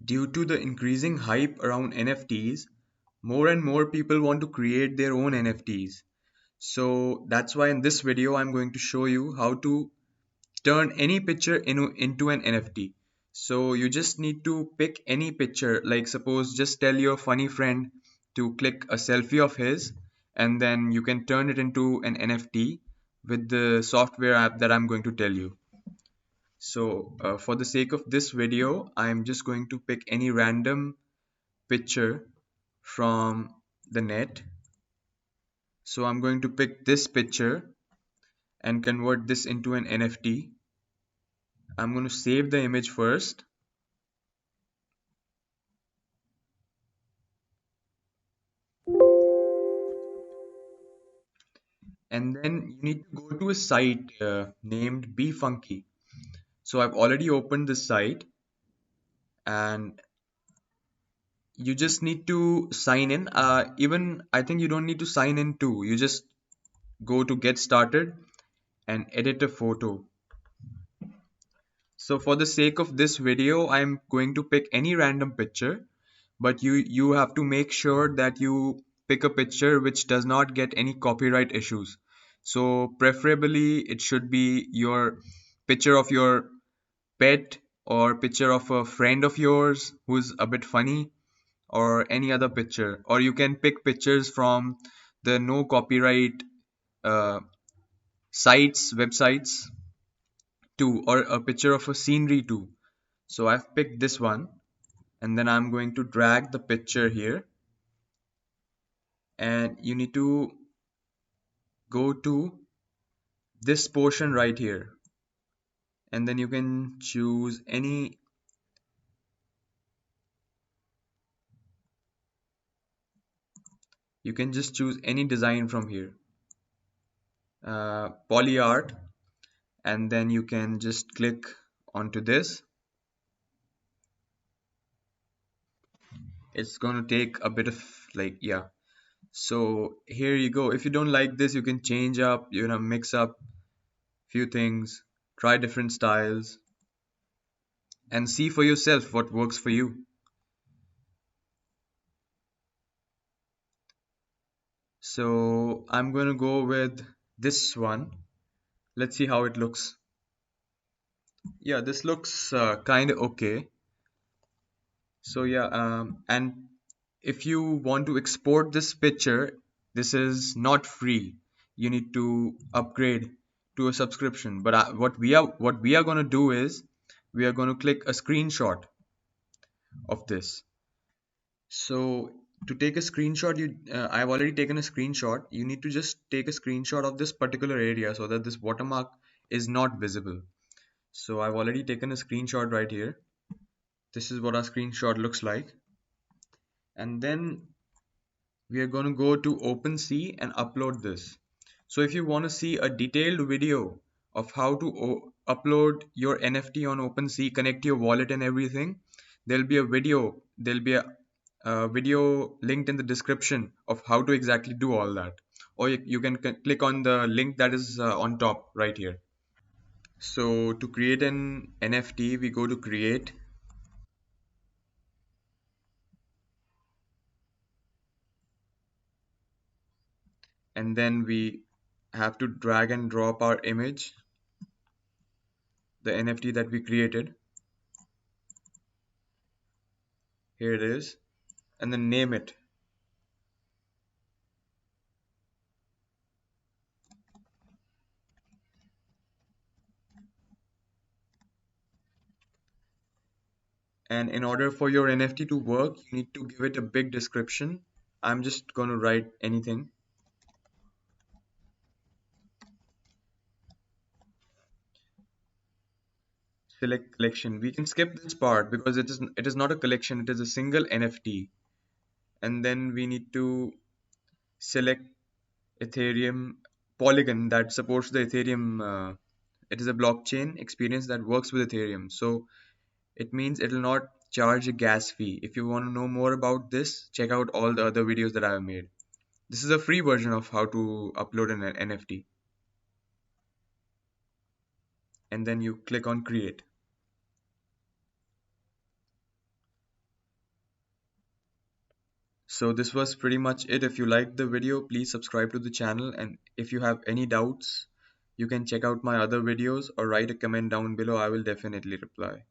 Due to the increasing hype around NFTs, more and more people want to create their own NFTs. So that's why in this video I'm going to show you how to turn any picture into an NFT. So you just need to pick any picture, like suppose just tell your funny friend to click a selfie of his, and then you can turn it into an NFT with the software app that I'm going to tell you. So for the sake of this video, I'm just going to pick any random picture from the net. So I'm going to pick this picture and convert this into an NFT. I'm going to save the image first, and then you need to go to a site named BeFunky. So I've already opened this site, and you just need to sign in. Even I think you don't need to sign in too. You just go to get started and edit a photo. So for the sake of this video, I'm going to pick any random picture, but you have to make sure that you pick a picture which does not get any copyright issues. So preferably it should be your picture of your pet or picture of a friend of yours who's a bit funny, or any other picture, or you can pick pictures from the no copyright uh, sites websites too, or a picture of a scenery too. So I've picked this one, and then I'm going to drag the picture here, and you need to go to this portion right here, and then you can choose any, you can just choose any design from here, poly art, and then you can just click onto this. It's going to take a bit of, like, yeah. So here you go. If you don't like this, you can change up, mix up few things, try different styles, and see for yourself what works for you. So I'm going to go with this one. Let's see how it looks. Yeah, this looks kind of okay. So yeah, and if you want to export this picture, this is not free. You need to upgrade to a subscription. But what we are going to do is we are going to click a screenshot of this. So to take a screenshot, I've already taken a screenshot. You need to just take a screenshot of this particular area so that this watermark is not visible. So I've already taken a screenshot right here. This is what our screenshot looks like. And then we are going to go to OpenSea and upload this. So if you want to see a detailed video of how to upload your NFT on OpenSea, connect your wallet and everything, there'll be a video linked in the description of how to exactly do all that. Or you can click on the link that is on top right here. So to create an NFT, we go to create, and then we have to drag and drop our image, the NFT that we created. Here it is, and then name it. And in order for your NFT to work, you need to give it a big description. I'm just going to write anything. Select collection. We can skip this part because it is not a collection, it is a single NFT. And then we need to select Ethereum Polygon that supports the Ethereum. It is a blockchain experience that works with Ethereum. So it means it will not charge a gas fee. If you want to know more about this, check out all the other videos that I have made. This is a free version of how to upload an NFT. And then you click on create. So this was pretty much it. If you liked the video, please subscribe to the channel, and if you have any doubts, you can check out my other videos or write a comment down below. I will definitely reply.